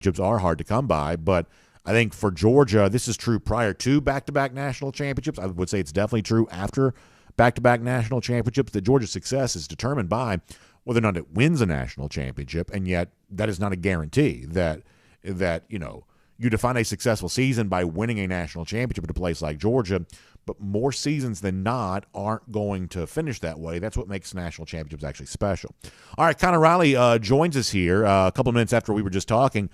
championships are hard to come by, but I think for Georgia, this is true prior to back-to-back national championships. I would say it's definitely true after back-to-back national championships, that Georgia's success is determined by whether or not it wins a national championship, and yet that is not a guarantee that you define a successful season by winning a national championship at a place like Georgia, but more seasons than not aren't going to finish that way. That's what makes national championships actually special. All right, Connor Riley joins us here a couple of minutes after we were just talking.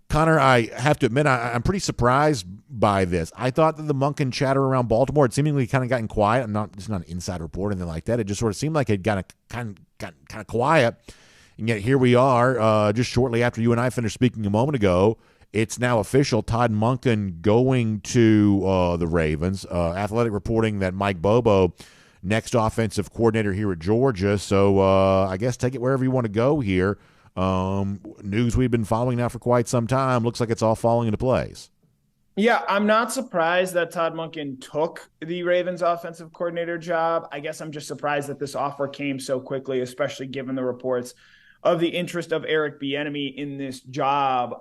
Connor, I have to admit, I'm pretty surprised by this. I thought that the Monken chatter around Baltimore had seemingly kind of gotten quiet. It's not an inside report or anything like that. It just sort of seemed like it got kind of quiet. And yet here we are, just shortly after you and I finished speaking a moment ago. It's now official. Todd Monken going to the Ravens. Athletic reporting that Mike Bobo, next offensive coordinator here at Georgia. So I guess take it wherever you want to go here. News we've been following now for quite some time. Looks like it's all falling into place. Yeah, I'm not surprised that Todd Monken took the Ravens offensive coordinator job. I guess I'm just surprised that this offer came so quickly, especially given the reports of the interest of Eric Bieniemy in this job.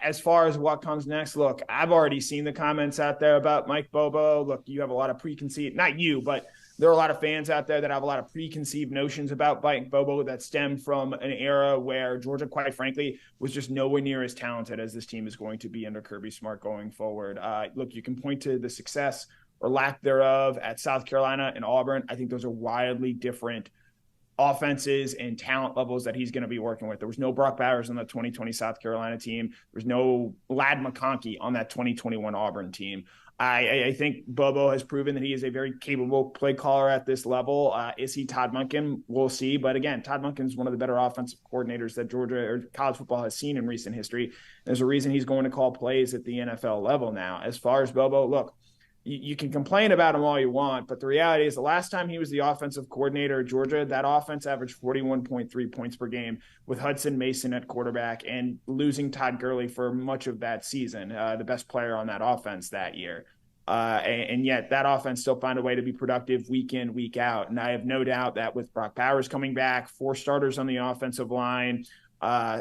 As far as what comes next, look, I've already seen the comments out there about Mike Bobo. Look, you have a lot of preconceived, not you, but there are a lot of fans out there that have a lot of preconceived notions about Mike Bobo that stem from an era where Georgia, quite frankly, was just nowhere near as talented as this team is going to be under Kirby Smart going forward. Look, you can point to the success or lack thereof at South Carolina and Auburn. I think those are wildly different offenses and talent levels that he's going to be working with. There was no Brock Bowers on the 2020 South Carolina team. There was no Ladd McConkey on that 2021 Auburn team. I think Bobo has proven that he is a very capable play caller at this level. Is he Todd Monken? We'll see. But again, Todd Monken is one of the better offensive coordinators that Georgia or college football has seen in recent history. There's a reason he's going to call plays at the NFL level now. As far as Bobo, look, you can complain about him all you want, but the reality is the last time he was the offensive coordinator at Georgia, that offense averaged 41.3 points per game with Hudson Mason at quarterback and losing Todd Gurley for much of that season, the best player on that offense that year. And yet that offense still found a way to be productive week in, week out. And I have no doubt that with Brock Bowers coming back, 4 starters on the offensive line,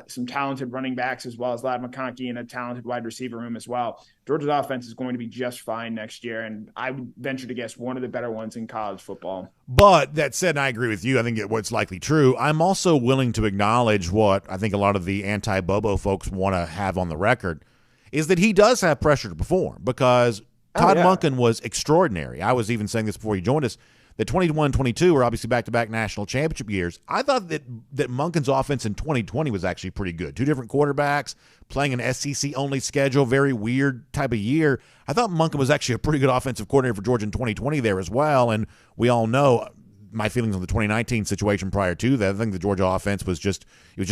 some talented running backs as well as Ladd McConkey and a talented wide receiver room as well, Georgia's offense is going to be just fine next year. And I would venture to guess one of the better ones in college football. But that said, and I agree with you, I think what's likely true. I'm also willing to acknowledge what I think a lot of the anti-Bobo folks want to have on the record is that he does have pressure to perform because Todd Monken was extraordinary. I was even saying this before you joined us. The 21-22 were obviously back-to-back national championship years. I thought that Monken's offense in 2020 was actually pretty good. 2 different quarterbacks, playing an SEC-only schedule, very weird type of year. I thought Monken was actually a pretty good offensive coordinator for Georgia in 2020 there as well, and we all know my feelings on the 2019 situation prior to that. I think the Georgia offense was just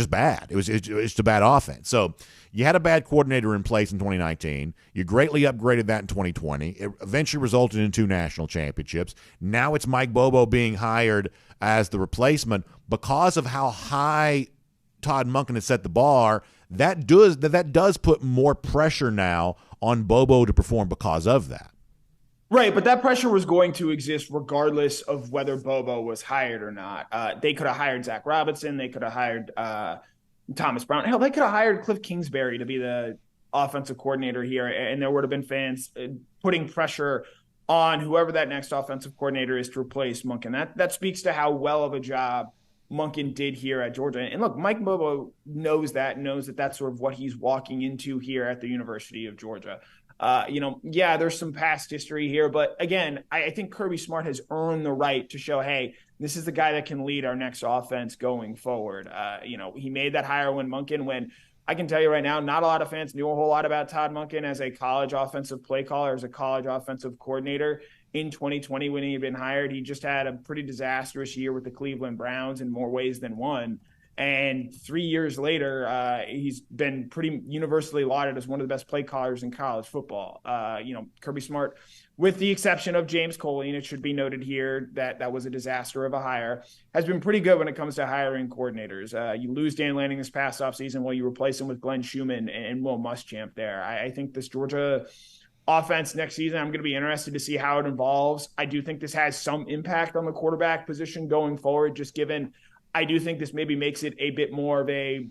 bad. It was just a bad offense. So you had a bad coordinator in place in 2019. You greatly upgraded that in 2020. It eventually resulted in 2 national championships. Now it's Mike Bobo being hired as the replacement because of how high Todd Monken has set the bar. That does put more pressure now on Bobo to perform because of that. Right, but that pressure was going to exist regardless of whether Bobo was hired or not. They could have hired Zach Robinson. They could have hired Thomas Brown. Hell, they could have hired Cliff Kingsbury to be the offensive coordinator here, and there would have been fans putting pressure on whoever that next offensive coordinator is to replace Monken. That speaks to how well of a job Monken did here at Georgia. And look, Mike Bobo knows that that's sort of what he's walking into here at the University of Georgia. There's some past history here, but again, I think Kirby Smart has earned the right to show, hey, this is the guy that can lead our next offense going forward. He made that hire when I can tell you right now, not a lot of fans knew a whole lot about Todd Monken as a college offensive play caller, as a college offensive coordinator. In 2020, when he had been hired, he just had a pretty disastrous year with the Cleveland Browns in more ways than one. And 3 years later, he's been pretty universally lauded as one of the best play callers in college football. Kirby Smart, with the exception of James Coley, and it should be noted here that was a disaster of a hire, has been pretty good when it comes to hiring coordinators. You lose Dan Lanning this past offseason while you replace him with Glenn Schumann and Will Muschamp there. I think this Georgia offense next season, I'm going to be interested to see how it evolves. I do think this has some impact on the quarterback position going forward, just given – I do think this maybe makes it a bit more of a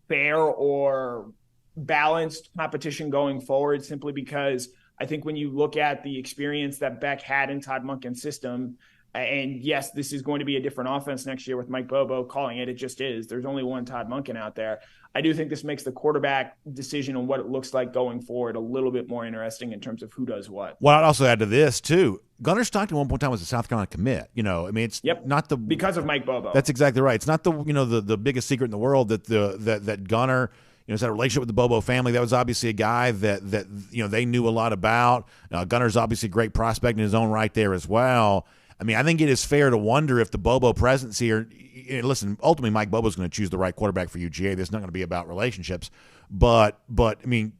fair or balanced competition going forward, simply because I think when you look at the experience that Beck had in Todd Monken's system, and yes, this is going to be a different offense next year with Mike Bobo calling it. It just is. There's only one Todd Monken out there. I do think this makes the quarterback decision on what it looks like going forward a little bit more interesting in terms of who does what. Well, I'd also add to this too. Gunnar Stockton at one point in time was a South Carolina commit. It's not the because of Mike Bobo. That's exactly right. It's not the biggest secret in the world that Gunnar has had a relationship with the Bobo family. That was obviously a guy that they knew a lot about. Gunnar's obviously a great prospect in his own right there as well. I mean, I think it is fair to wonder if the Bobo presence here. Listen, ultimately, Mike Bobo's going to choose the right quarterback for UGA. This is not going to be about relationships, but I mean,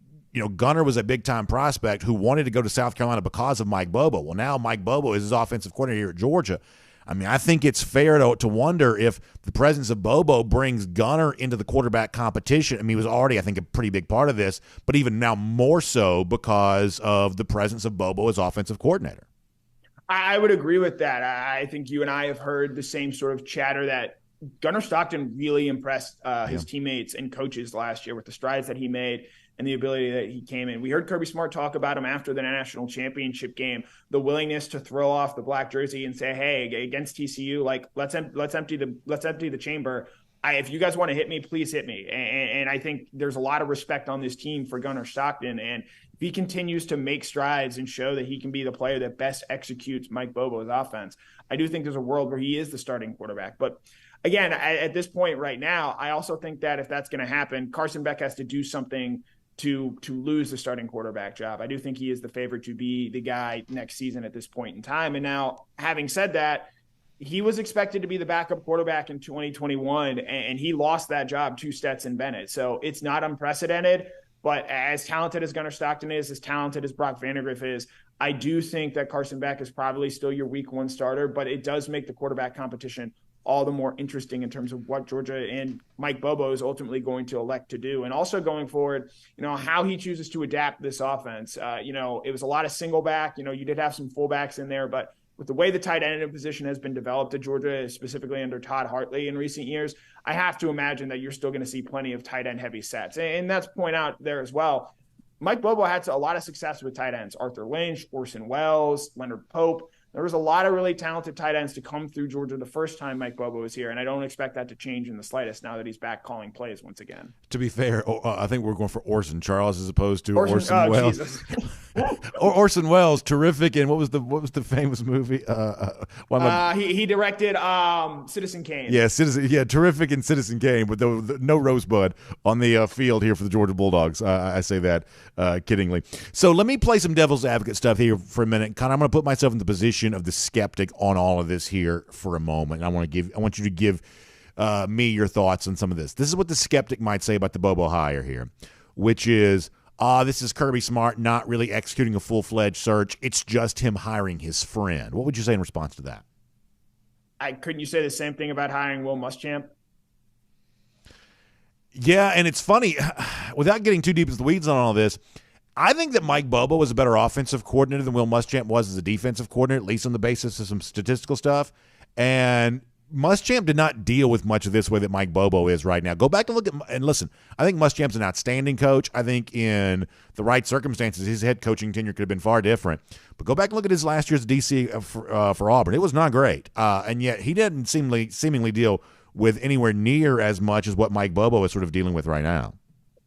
Gunnar was a big-time prospect who wanted to go to South Carolina because of Mike Bobo. Well, now Mike Bobo is his offensive coordinator here at Georgia. I mean, I think it's fair to wonder if the presence of Bobo brings Gunnar into the quarterback competition. I mean, he was already, I think, a pretty big part of this, but even now more so because of the presence of Bobo as offensive coordinator. I would agree with that. I think you and I have heard the same sort of chatter that Gunnar Stockton really impressed his teammates and coaches last year with the strides that he made and the ability that he came in. We heard Kirby Smart talk about him after the national championship game, the willingness to throw off the black jersey and say, "Hey, against TCU, like let's empty the chamber. If you guys want to hit me, please hit me." And I think there's a lot of respect on this team for Gunnar Stockton. And if he continues to make strides and show that he can be the player that best executes Mike Bobo's offense, I do think there's a world where he is the starting quarterback. But again, at this point right now, I also think that if that's going to happen, Carson Beck has to do something to lose the starting quarterback job. I do think he is the favorite to be the guy next season at this point in time. And now, having said that, he was expected to be the backup quarterback in 2021, and he lost that job to Stetson Bennett. So it's not unprecedented, but as talented as Gunnar Stockton is, as talented as Brock Vandagriff is, I do think that Carson Beck is probably still your week one starter, but it does make the quarterback competition all the more interesting in terms of what Georgia and Mike Bobo is ultimately going to elect to do. And also going forward, how he chooses to adapt this offense. It was a lot of single back. You did have some fullbacks in there, but with the way the tight end position has been developed at Georgia, specifically under Todd Hartley in recent years, I have to imagine that you're still going to see plenty of tight end heavy sets. And that's point out there as well. Mike Bobo had a lot of success with tight ends. Arthur Lynch, Orson Wells, Leonard Pope. There was a lot of really talented tight ends to come through Georgia the first time Mike Bobo was here, and I don't expect that to change in the slightest now that he's back calling plays once again. To be fair, I think we're going for Orson Charles as opposed to Orson Welles. Orson Welles, terrific, and what was the famous movie? He directed Citizen Kane. Yeah, terrific in Citizen Kane, but no Rosebud on the field here for the Georgia Bulldogs. I say that kiddingly. So let me play some devil's advocate stuff here for a minute. I'm going to put myself in the position of the skeptic on all of this here for a moment. I want you to give me your thoughts on some of this. This is what the skeptic might say about the Bobo hire here, which is, this is Kirby Smart not really executing a full-fledged search. It's just him hiring his friend. What would you say in response to that? Couldn't you say the same thing about hiring Will Muschamp? Yeah, and it's funny, without getting too deep into the weeds on all this, I think that Mike Bobo was a better offensive coordinator than Will Muschamp was as a defensive coordinator, at least on the basis of some statistical stuff. And Muschamp did not deal with much of this way that Mike Bobo is right now. Go back and look at and listen. I think Muschamp's an outstanding coach. I think in the right circumstances, his head coaching tenure could have been far different. But go back and look at his last year's DC for Auburn. It was not great, and yet he didn't seemingly deal with anywhere near as much as what Mike Bobo is sort of dealing with right now.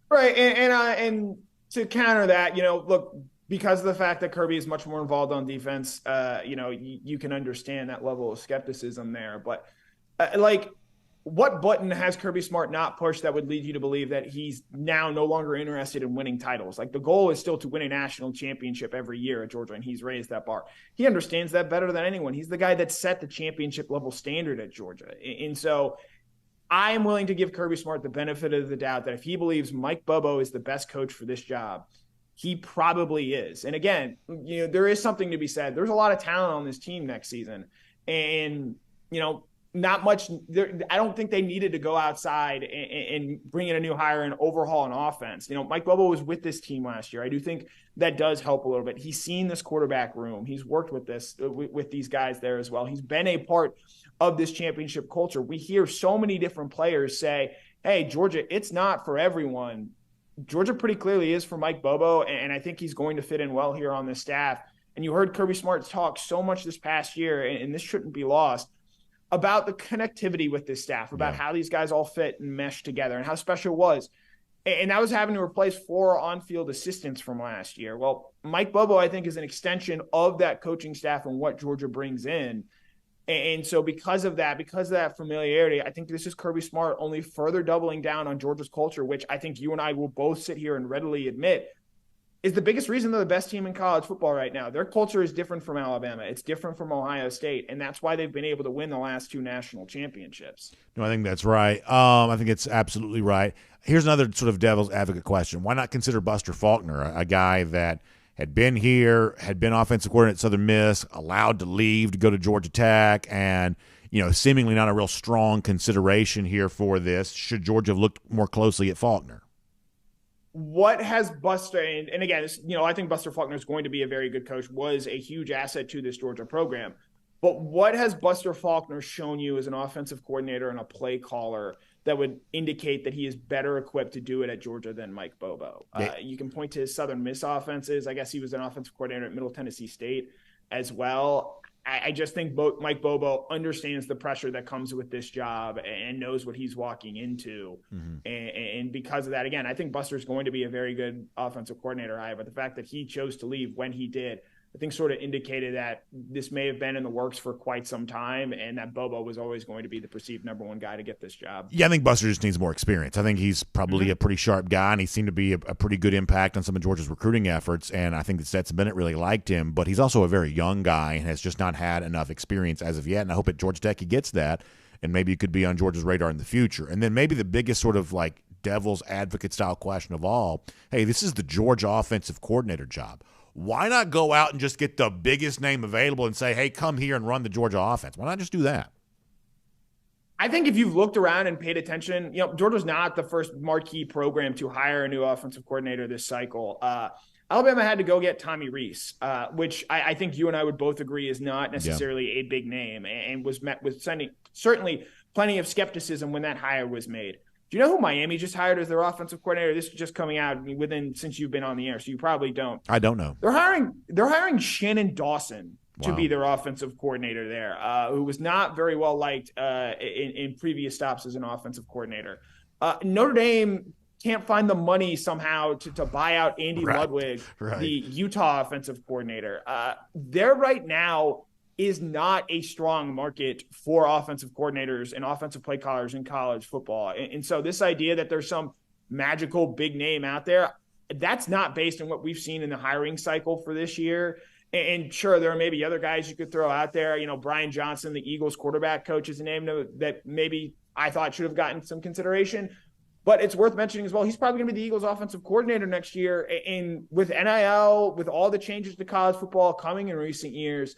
Right, and to counter that, look, because of the fact that Kirby is much more involved on defense, you can understand that level of skepticism there. But what button has Kirby Smart not pushed that would lead you to believe that he's now no longer interested in winning titles? Like, the goal is still to win a national championship every year at Georgia, and he's raised that bar. He understands that better than anyone. He's the guy that set the championship level standard at Georgia. And so I am willing to give Kirby Smart the benefit of the doubt that if he believes Mike Bobo is the best coach for this job, he probably is. And again, there is something to be said. There's a lot of talent on this team next season. And, not much. I don't think they needed to go outside and bring in a new hire and overhaul an offense. Mike Bobo was with this team last year. I do think that does help a little bit. He's seen this quarterback room. He's worked with these guys there as well. He's been a part of this championship culture. We hear so many different players say, hey, Georgia, it's not for everyone Georgia pretty clearly is for Mike Bobo, and I think he's going to fit in well here on this staff. And you heard Kirby Smart talk so much this past year, and this shouldn't be lost, about the connectivity with this staff, about how these guys all fit and mesh together and how special it was. And that was having to replace 4 on-field assistants from last year. Well, Mike Bobo, I think, is an extension of that coaching staff and what Georgia brings in. And so because of that familiarity, I think this is Kirby Smart only further doubling down on Georgia's culture, which I think you and I will both sit here and readily admit is the biggest reason they're the best team in college football right now. Their culture is different from Alabama. It's different from Ohio State, and that's why they've been able to win the last 2 national championships. No, I think that's right. I think it's absolutely right. Here's another sort of devil's advocate question. Why not consider Buster Faulkner, a guy that had been here, had been offensive coordinator at Southern Miss, allowed to leave to go to Georgia Tech, and seemingly not a real strong consideration here for this? Should Georgia have looked more closely at Faulkner? What has Buster, and again, I think Buster Faulkner is going to be a very good coach, was a huge asset to this Georgia program. But what has Buster Faulkner shown you as an offensive coordinator and a play caller that would indicate that he is better equipped to do it at Georgia than Mike Bobo? You can point to his Southern Miss offenses. I guess he was an offensive coordinator at Middle Tennessee State as well. I just think Mike Bobo understands the pressure that comes with this job and knows what he's walking into. Mm-hmm. And because of that, again, I think Buster's going to be a very good offensive coordinator. But the fact that he chose to leave when he did, I think sort of indicated that this may have been in the works for quite some time and that Bobo was always going to be the perceived number 1 guy to get this job. Yeah, I think Buster just needs more experience. I think he's probably a pretty sharp guy, and he seemed to be a pretty good impact on some of Georgia's recruiting efforts, and I think that Stetson Bennett really liked him, but he's also a very young guy and has just not had enough experience as of yet, and I hope at Georgia Tech he gets that, and maybe it could be on Georgia's radar in the future. And then maybe the biggest sort of like devil's advocate style question of all, hey, this is the Georgia offensive coordinator job. Why not go out and just get the biggest name available and say, hey, come here and run the Georgia offense? Why not just do that? I think if you've looked around and paid attention, Georgia's not the first marquee program to hire a new offensive coordinator this cycle. Alabama had to go get Tommy Rees, which I think you and I would both agree is not necessarily a big name and was met with certainly plenty of skepticism when that hire was made. Do you know who Miami just hired as their offensive coordinator? This is just coming out since you've been on the air, so you probably don't. I don't know. They're hiring Shannon Dawson to be their offensive coordinator there, who was not very well liked in previous stops as an offensive coordinator. Notre Dame can't find the money somehow to buy out Andy Ludwig, the Utah offensive coordinator. There right now is not a strong market for offensive coordinators and offensive play callers in college football. And so this idea that there's some magical big name out there, that's not based on what we've seen in the hiring cycle for this year. And sure, there are maybe other guys you could throw out there. Brian Johnson, the Eagles quarterback coach, is a name that maybe I thought should have gotten some consideration. But it's worth mentioning as well, he's probably going to be the Eagles offensive coordinator next year. And with NIL, with all the changes to college football coming in recent years,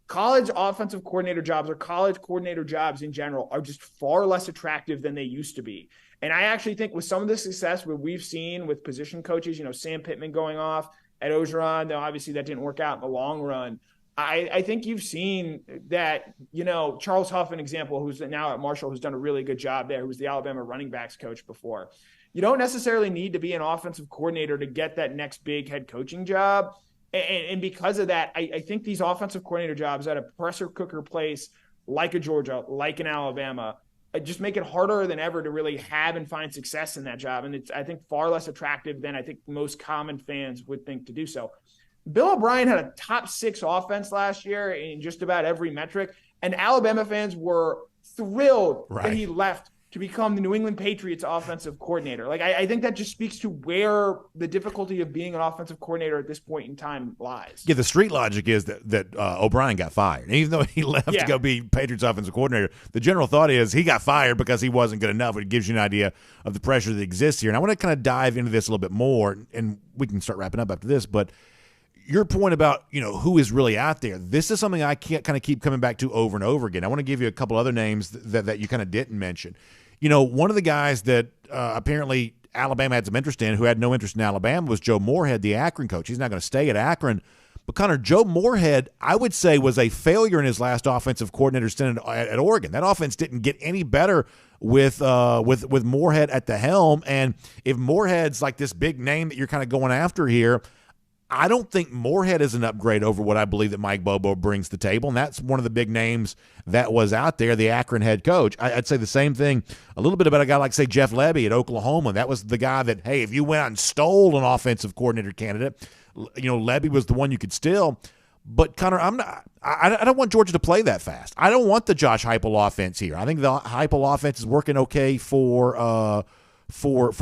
college offensive coordinator jobs or college coordinator jobs in general are just far less attractive than they used to be. And I actually think with some of the success that we've seen with position coaches, Sam Pittman going off at Ogeron, though obviously that didn't work out in the long run. I think you've seen that, Charles Huff, an example, who's now at Marshall, who's done a really good job there, who was the Alabama running backs coach before. You don't necessarily need to be an offensive coordinator to get that next big head coaching job. And because of that, I think these offensive coordinator jobs at a pressure cooker place like a Georgia, like an Alabama, just make it harder than ever to really have and find success in that job. And it's, I think, far less attractive than I think most common fans would think to do so. Bill O'Brien had a top 6 offense last year in just about every metric, and Alabama fans were thrilled that he left to become the New England Patriots offensive coordinator. I think that just speaks to where the difficulty of being an offensive coordinator at this point in time lies. Yeah, the street logic is that O'Brien got fired. And even though he left to go be Patriots offensive coordinator, the general thought is he got fired because he wasn't good enough. It gives you an idea of the pressure that exists here. And I want to kind of dive into this a little bit more, and we can start wrapping up after this, but your point about, who is really out there, this is something I can't kind of keep coming back to over and over again. I want to give you a couple other names that you kind of didn't mention. One of the guys that apparently Alabama had some interest in, who had no interest in Alabama, was Joe Moorhead, the Akron coach. He's not going to stay at Akron, But Connor, Joe Moorhead, I would say, was a failure in his last offensive coordinator stint at Oregon. That offense didn't get any better with Moorhead at the helm. And if Moorhead's like this big name that you're kind of going after here, I don't think Moorhead is an upgrade over what I believe that Mike Bobo brings to the table, and that's one of the big names that was out there, the Akron head coach. I'd say the same thing a little bit about a guy like, say, Jeff Lebby at Oklahoma. That was the guy that, hey, if you went out and stole an offensive coordinator candidate, Lebby was the one you could steal. But, Connor, I don't want Georgia to play that fast. I don't want the Josh Heupel offense here. I think the Heupel offense is working okay for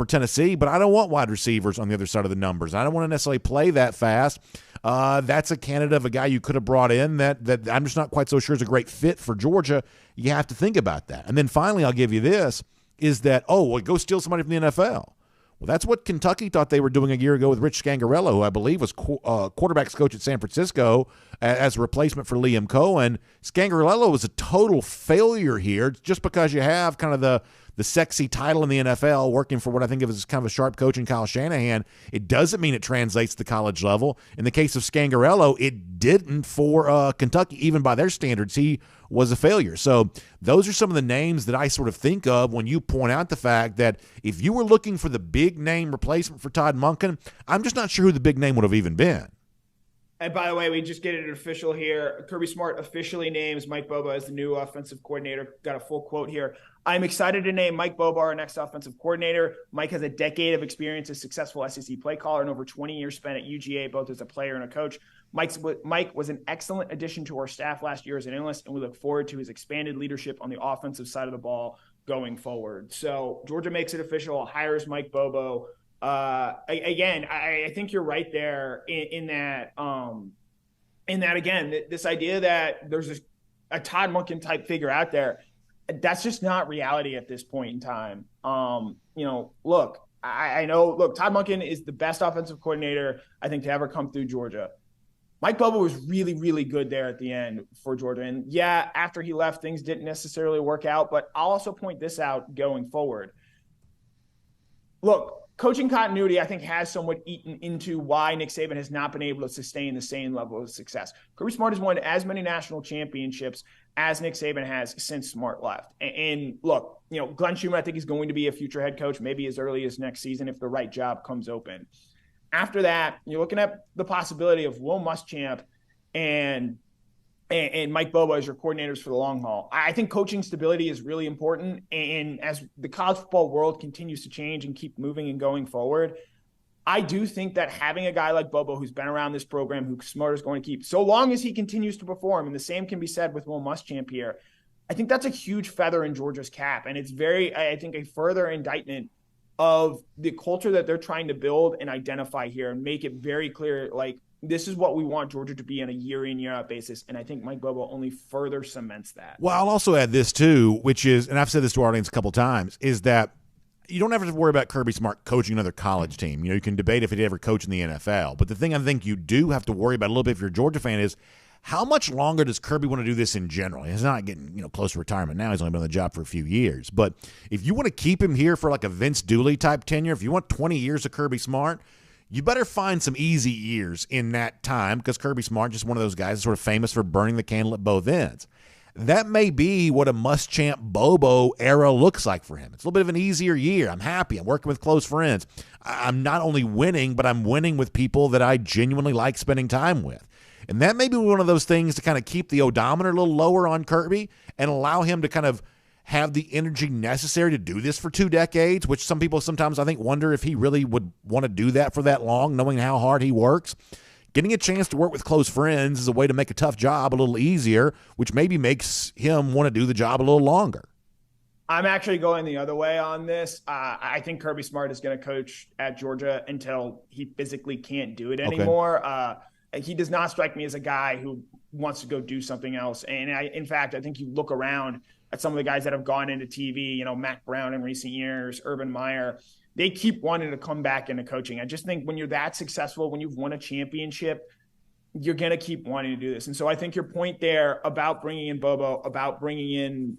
Tennessee, but I don't want wide receivers on the other side of the numbers. I don't want to necessarily play that fast. That's a candidate of a guy you could have brought in that I'm just not quite so sure is a great fit for Georgia. You have to think about that. And then finally, I'll give you this, is that, go steal somebody from the NFL. Well, that's what Kentucky thought they were doing a year ago with Rich Scangarello, who I believe was quarterbacks coach at San Francisco as a replacement for Liam Cohen. Scangarello was a total failure here just because you have kind of the sexy title in the NFL working for what I think of as kind of a sharp coach in Kyle Shanahan. It doesn't mean it translates to the college level. In the case of Scangarello, it didn't for Kentucky. Even by their standards, he was a failure. So those are some of the names that I sort of think of when you point out the fact that if you were looking for the big name replacement for Todd Monken, I'm just not sure who the big name would have even been. And by the way, we just get it official here. Kirby Smart officially names Mike Bobo as the new offensive coordinator. Got a full quote here. I'm excited to name Mike Bobo our next offensive coordinator. Mike has a decade of experience as a successful SEC play caller and over 20 years spent at UGA, both as a player and a coach. Mike was an excellent addition to our staff last year as an analyst, and we look forward to his expanded leadership on the offensive side of the ball going forward. So Georgia makes it official, hires Mike Bobo. Again, I think you're right there in that again, this idea that there's a Todd Monken type figure out there, that's just not reality at this point in time. Look, I know, Todd Monken is the best offensive coordinator, I think, to ever come through Georgia. Mike Bobo was really, really good there at the end for Georgia. And yeah, after he left, things didn't necessarily work out, but I'll also point this out going forward. Look, coaching continuity, I think, has somewhat eaten into why Nick Saban has not been able to sustain the same level of success. Kirby Smart has won as many national championships as Nick Saban has since Smart left. And look, Glenn Schumann, I think, is going to be a future head coach, maybe as early as next season if the right job comes open. After that, you're looking at the possibility of Will Muschamp and Mike Bobo as your coordinators for the long haul. I think coaching stability is really important. And as the college football world continues to change and keep moving and going forward, I do think that having a guy like Bobo who's been around this program, who Smart is going to keep, so long as he continues to perform, and the same can be said with Will Muschamp here, I think that's a huge feather in Georgia's cap. And it's I think, a further indictment of the culture that they're trying to build and identify here and make it very clear, like, this is what we want Georgia to be on a year in, year out basis. And I think Mike Bobo only further cements that. Well, I'll also add this too, which is, and I've said this to our audience a couple of times, is that you don't ever have to worry about Kirby Smart coaching another college team. You can debate if he'd ever coach in the NFL. But the thing I think you do have to worry about a little bit if you're a Georgia fan is, how much longer does Kirby want to do this in general? He's not getting close to retirement now. He's only been on the job for a few years. But if you want to keep him here for like a Vince Dooley type tenure, if you want 20 years of Kirby Smart, you better find some easy years in that time, because Kirby Smart is just one of those guys that's sort of famous for burning the candle at both ends. That may be what a Muschamp Bobo era looks like for him. It's a little bit of an easier year. I'm happy. I'm working with close friends. I'm not only winning, but I'm winning with people that I genuinely like spending time with. And that may be one of those things to kind of keep the odometer a little lower on Kirby and allow him to kind of have the energy necessary to do this for 2 decades, which some people sometimes, I think, wonder if he really would want to do that for that long, knowing how hard he works. Getting a chance to work with close friends is a way to make a tough job a little easier, which maybe makes him want to do the job a little longer. I'm actually going the other way on this. I think Kirby Smart is going to coach at Georgia until he physically can't do it anymore. Okay. He does not strike me as a guy who wants to go do something else. And in fact, I think you look around at some of the guys that have gone into TV, Mac Brown in recent years, Urban Meyer, they keep wanting to come back into coaching. I just think when you're that successful, when you've won a championship, you're going to keep wanting to do this. And so I think your point there about bringing in Bobo, about bringing in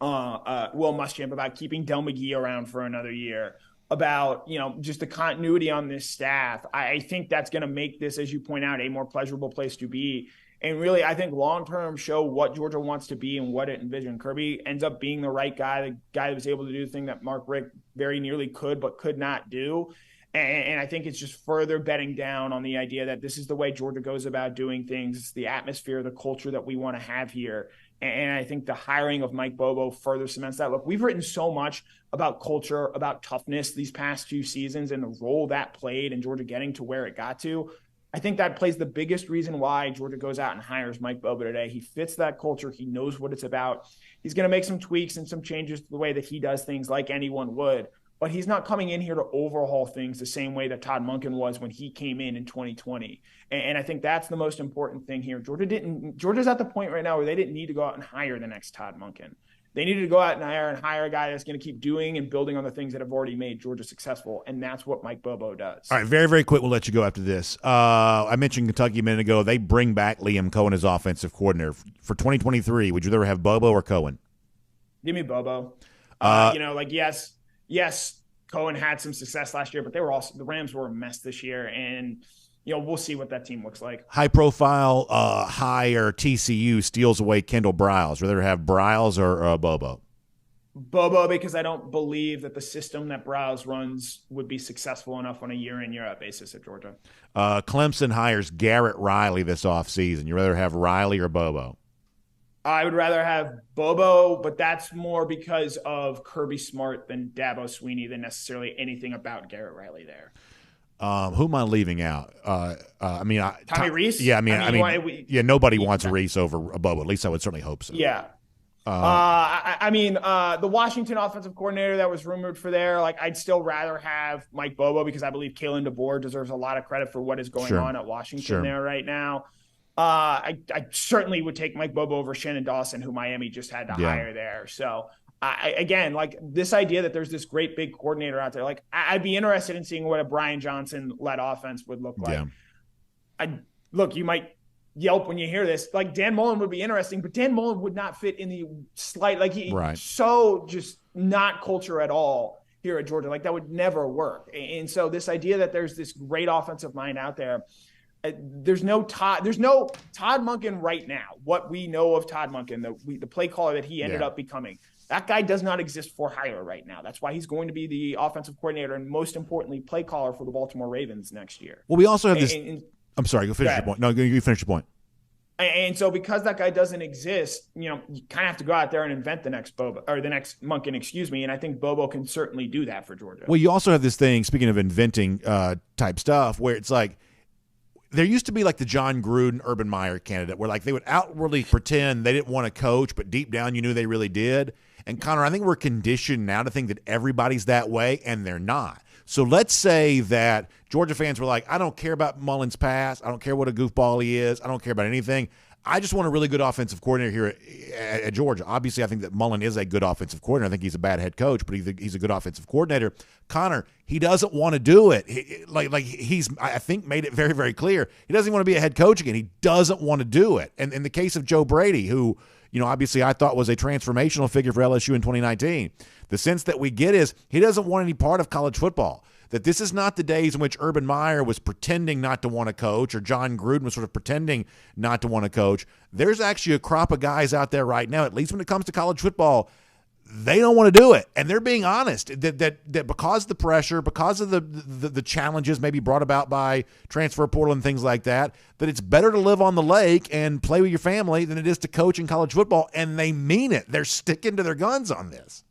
Will Muschamp, about keeping Del McGee around for another year, about, just the continuity on this staff. I think that's going to make this, as you point out, a more pleasurable place to be. And really, I think long-term show what Georgia wants to be and what it envisioned. Kirby ends up being the right guy, the guy that was able to do the thing that Mark Richt very nearly could, but could not do. And I think it's just further betting down on the idea that this is the way Georgia goes about doing things. It's the atmosphere, the culture that we want to have here. And I think the hiring of Mike Bobo further cements that. Look, we've written so much about culture, about toughness these past 2 seasons and the role that played in Georgia getting to where it got to. I think that plays the biggest reason why Georgia goes out and hires Mike Bobo today. He fits that culture. He knows what it's about. He's going to make some tweaks and some changes to the way that he does things like anyone would. But he's not coming in here to overhaul things the same way that Todd Monken was when he came in 2020. And I think that's the most important thing here. Georgia's at the point right now where they didn't need to go out and hire the next Todd Monken. They needed to go out and hire a guy that's going to keep doing and building on the things that have already made Georgia successful. And that's what Mike Bobo does. All right, very, very quick. We'll let you go after this. I mentioned Kentucky a minute ago. They bring back Liam Cohen as offensive coordinator. For 2023, would you rather have Bobo or Cohen? Give me Bobo. Yes, Cohen had some success last year, but the Rams were a mess this year, and we'll see what that team looks like. High profile, higher TCU steals away Kendall Briles. Rather have Briles or Bobo? Bobo, because I don't believe that the system that Briles runs would be successful enough on a year-in, year-out basis at Georgia. Clemson hires Garrett Riley this offseason. You rather have Riley or Bobo? I would rather have Bobo, but that's more because of Kirby Smart than Dabo Swinney than necessarily anything about Garrett Riley there. Who am I leaving out? Tommy Rees? Yeah, nobody wants Rees over Bobo. At least I would certainly hope so. Yeah. The Washington offensive coordinator that was rumored for there, I'd still rather have Mike Bobo because I believe Kalen DeBoer deserves a lot of credit for what is going on at Washington there right now. I certainly would take Mike Bobo over Shannon Dawson, who Miami just had to hire there. So, this idea that there's this great big coordinator out there, I'd be interested in seeing what a Brian Johnson-led offense would look like. Yeah. You might yelp when you hear this. Dan Mullen would be interesting, but Dan Mullen would not fit in the slight. So just not culture at all here at Georgia. That would never work. And so this idea that there's this great offensive mind out there, there's no Todd Monken right now. What we know of Todd Monken, the play caller that he ended up becoming, that guy does not exist for hire right now. That's why he's going to be the offensive coordinator and most importantly, play caller for the Baltimore Ravens next year. Well, we also have this. I'm sorry. Go finish your point. No, you finish your point. And so because that guy doesn't exist, you kind of have to go out there and invent the next Bobo or the next Monken, And I think Bobo can certainly do that for Georgia. Well, you also have this thing, speaking of inventing type stuff, where it's there used to be the John Gruden, Urban Meyer candidate where they would outwardly pretend they didn't want to coach, but deep down you knew they really did. And Connor, I think we're conditioned now to think that everybody's that way, and they're not. So let's say that Georgia fans were I don't care about Mullen's past. I don't care what a goofball he is. I don't care about anything. I just want a really good offensive coordinator here at Georgia. Obviously, I think that Mullen is a good offensive coordinator. I think he's a bad head coach, but he's a good offensive coordinator. Connor, he doesn't want to do it. He's I think made it very, very clear. He doesn't want to be a head coach again. He doesn't want to do it. And in the case of Joe Brady, who obviously I thought was a transformational figure for LSU in 2019, the sense that we get is he doesn't want any part of college football. That this is not the days in which Urban Meyer was pretending not to want to coach or John Gruden was sort of pretending not to want to coach. There's actually a crop of guys out there right now, at least when it comes to college football, they don't want to do it. And they're being honest that because of the pressure, because of the challenges maybe brought about by transfer portal and things like that it's better to live on the lake and play with your family than it is to coach in college football. And they mean it. They're sticking to their guns on this.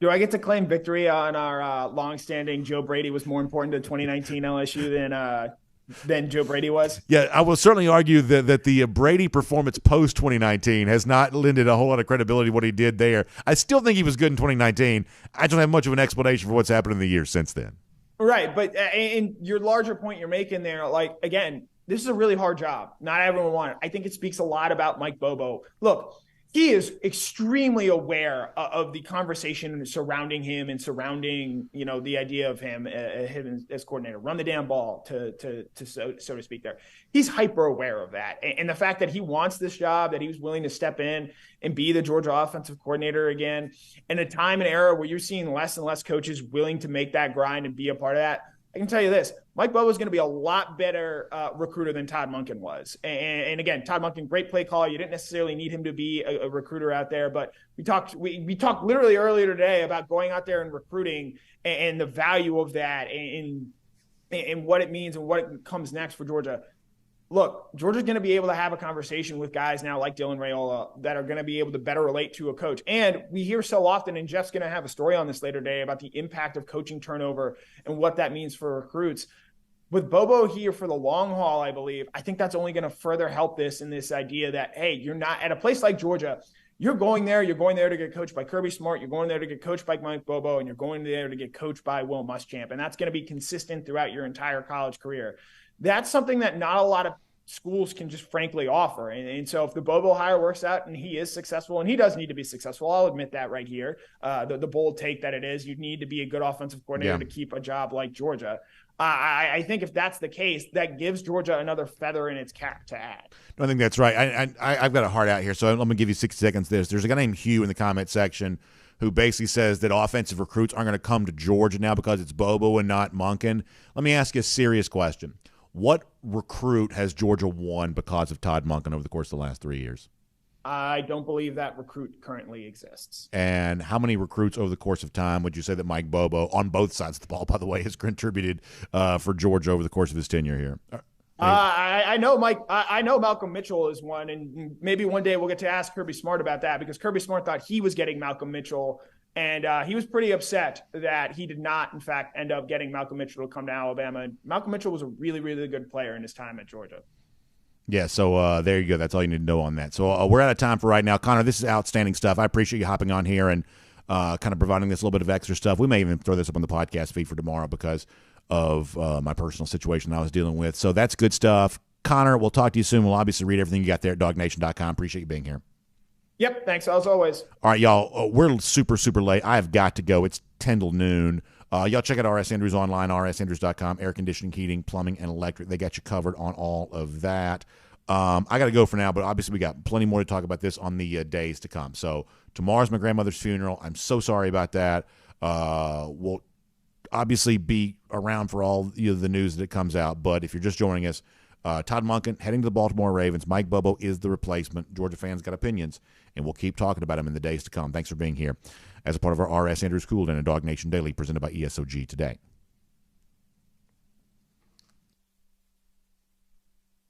Do I get to claim victory on our longstanding Joe Brady was more important to 2019 LSU than Joe Brady was? Yeah, I will certainly argue that the Brady performance post-2019 has not lended a whole lot of credibility to what he did there. I still think he was good in 2019. I don't have much of an explanation for what's happened in the years since then. Right, but in your larger point you're making there, again, this is a really hard job. Not everyone wants it. I think it speaks a lot about Mike Bobo. Look, he is extremely aware of the conversation surrounding him and surrounding, the idea of him as coordinator. Run the damn ball, to so to speak there. He's hyper aware of that. And the fact that he wants this job, that he was willing to step in and be the Georgia offensive coordinator again, in a time and era where you're seeing less and less coaches willing to make that grind and be a part of that. I can tell you this, Mike Bobo is going to be a lot better recruiter than Todd Monken was. And again, Todd Monken, great play call. You didn't necessarily need him to be a recruiter out there, but we talked literally earlier today about going out there and recruiting and the value of that and what it means and what comes next for Georgia. Look, Georgia's going to be able to have a conversation with guys now like Dylan Raiola that are going to be able to better relate to a coach. And we hear so often, and Jeff's going to have a story on this later today about the impact of coaching turnover and what that means for recruits. With Bobo here for the long haul, I believe, I think that's only going to further help this in this idea that, hey, you're not at a place like Georgia. You're going there to get coached by Kirby Smart. You're going there to get coached by Mike Bobo, and you're going there to get coached by Will Muschamp. And that's going to be consistent throughout your entire college career. That's something that not a lot of schools can just frankly offer. And so if the Bobo hire works out and he is successful, and he does need to be successful, I'll admit that right here, the bold take that it is, you need to be a good offensive coordinator to keep a job like Georgia. I think if that's the case, that gives Georgia another feather in its cap to add. No, I think that's right. I've got a heart out here, so I'm going to give you 60 seconds. There's a guy named Hugh in the comment section who basically says that offensive recruits aren't going to come to Georgia now because it's Bobo and not Monken. Let me ask you a serious question. What recruit has Georgia won because of Todd Monken over the course of the last 3 years? I don't believe that recruit currently exists. And how many recruits over the course of time would you say that Mike Bobo, on both sides of the ball, by the way, has contributed for Georgia over the course of his tenure here? I know I know Malcolm Mitchell is one, and maybe one day we'll get to ask Kirby Smart about that, because Kirby Smart thought he was getting Malcolm Mitchell, and he was pretty upset that he did not, in fact, end up getting Malcolm Mitchell to come to Alabama. And Malcolm Mitchell was a really, really good player in his time at Georgia. Yeah, so there you go. That's all you need to know on that. So we're out of time for right now. Connor, this is outstanding stuff. I appreciate you hopping on here and kind of providing this little bit of extra stuff. We may even throw this up on the podcast feed for tomorrow because of my personal situation that I was dealing with. So that's good stuff. Connor, we'll talk to you soon. We'll obviously read everything you got there at DawgNation.com. Appreciate you being here. Yep, thanks as always. All right, y'all, we're super, super late. I have got to go. It's 10 till noon. Y'all check out RS Andrews online, rsandrews.com, air conditioning, heating, plumbing, and electric. They got you covered on all of that. I got to go for now, but obviously we got plenty more to talk about this on the days to come. So tomorrow's my grandmother's funeral. I'm so sorry about that. We'll obviously be around for all the news that comes out, but if you're just joining us, Todd Monken heading to the Baltimore Ravens. Mike Bobo is the replacement. Georgia fans got opinions, and we'll keep talking about him in the days to come. Thanks for being here as a part of our RS Andrews Cool Down and DawgNation Daily presented by ESOG Today.